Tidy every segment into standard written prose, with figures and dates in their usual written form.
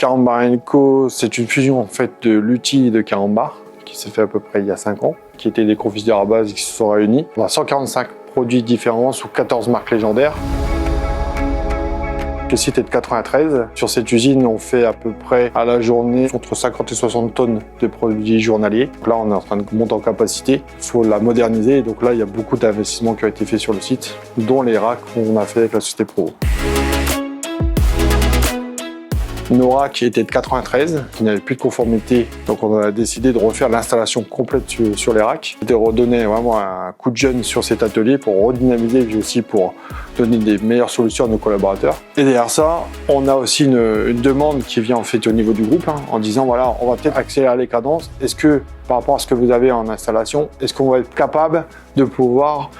Carambar & Co, c'est une fusion en fait de l'outil de Carambar qui s'est fait à peu près il y a 5 ans, qui étaient des confiseurs à base qui se sont réunis. On a 145 produits différents sous 14 marques légendaires. Le site est de 93. Sur cette usine, on fait à peu près à la journée entre 50 et 60 tonnes de produits journaliers. Donc là, on est en train de monter en capacité. Il faut la moderniser. Donc là, il y a beaucoup d'investissements qui ont été faits sur le site, dont les racks qu'on a fait avec la société Provo. Nos racks étaient de 93, qui n'avaient plus de conformité, donc on a décidé de refaire l'installation complète sur les racks, de redonner vraiment un coup de jeune sur cet atelier pour redynamiser, mais aussi pour donner des meilleures solutions à nos collaborateurs. Et derrière ça, on a aussi une demande qui vient en fait au niveau du groupe, en disant voilà, on va peut-être accélérer les cadences. Est-ce que par rapport à ce que vous avez en installation, est-ce qu'on va être capable de pouvoir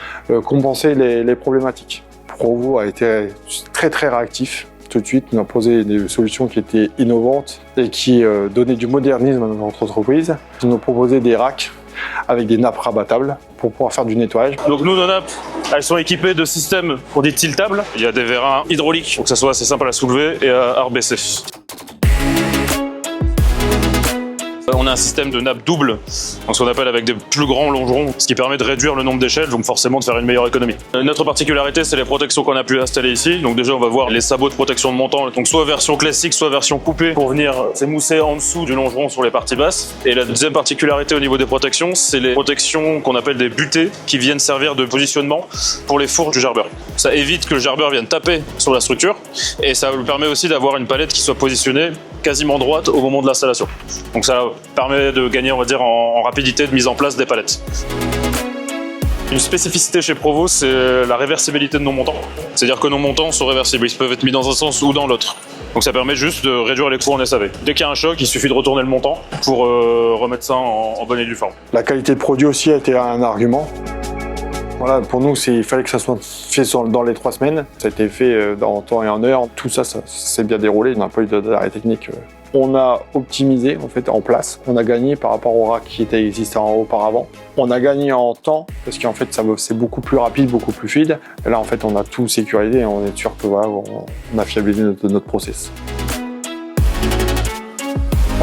compenser les problématiques? Provo a été très réactif. Tout de suite, on a posé des solutions qui étaient innovantes et qui donnaient du modernisme à notre entreprise. Ils nous ont proposé des racks avec des nappes rabattables pour pouvoir faire du nettoyage. Donc nous, nos nappes, elles sont équipées de systèmes qu'on dit tiltables. Il y a des vérins hydrauliques pour que ça soit assez simple à soulever et à rebaisser. On a un système de nappe double, donc ce qu'on appelle avec des plus grands longerons, ce qui permet de réduire le nombre d'échelles, donc forcément de faire une meilleure économie. Notre particularité, c'est les protections qu'on a pu installer ici. Donc déjà, on va voir les sabots de protection de montant, donc soit version classique, soit version coupée, pour venir s'émousser en dessous du longeron sur les parties basses. Et la deuxième particularité au niveau des protections, c'est les protections qu'on appelle des butées, qui viennent servir de positionnement pour les fourches du gerbeur. Ça évite que le gerbeur vienne taper sur la structure, et ça nous permet aussi d'avoir une palette qui soit positionnée quasiment droite au moment de l'installation. Donc ça permet de gagner, on va dire, en rapidité de mise en place des palettes. Une spécificité chez Provo, c'est la réversibilité de nos montants. C'est-à-dire que nos montants sont réversibles, ils peuvent être mis dans un sens ou dans l'autre. Donc ça permet juste de réduire les coûts en SAV. Dès qu'il y a un choc, il suffit de retourner le montant pour remettre ça en bonne et due forme. La qualité de produit aussi a été un argument. Voilà, pour nous, il fallait que ça soit fait dans les 3 semaines. Ça a été fait en temps et en heure. Tout ça s'est bien déroulé. On n'a pas eu d'arrêt technique. On a optimisé en fait en place. On a gagné par rapport au rack qui était existant auparavant. On a gagné en temps parce qu'en fait c'est beaucoup plus rapide, beaucoup plus fluide. Et là en fait on a tout sécurisé et on est sûr que voilà, on a fiabilisé notre process.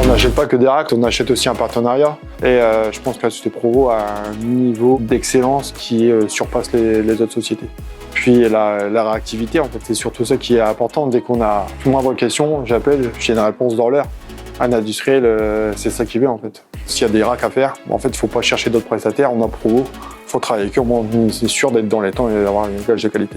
On n'achète pas que des racks, on achète aussi un partenariat. Et je pense que la société Provo a un niveau d'excellence qui surpasse les autres sociétés. Puis la réactivité, en fait, c'est surtout ça qui est important. Dès qu'on a une moindre question, j'appelle, j'ai une réponse dans l'heure. Un industriel, c'est ça qui veut en fait. S'il y a des racks à faire, en fait, il ne faut pas chercher d'autres prestataires. On a Provo, il faut travailler avec eux. C'est sûr d'être dans les temps et d'avoir une gage de qualité.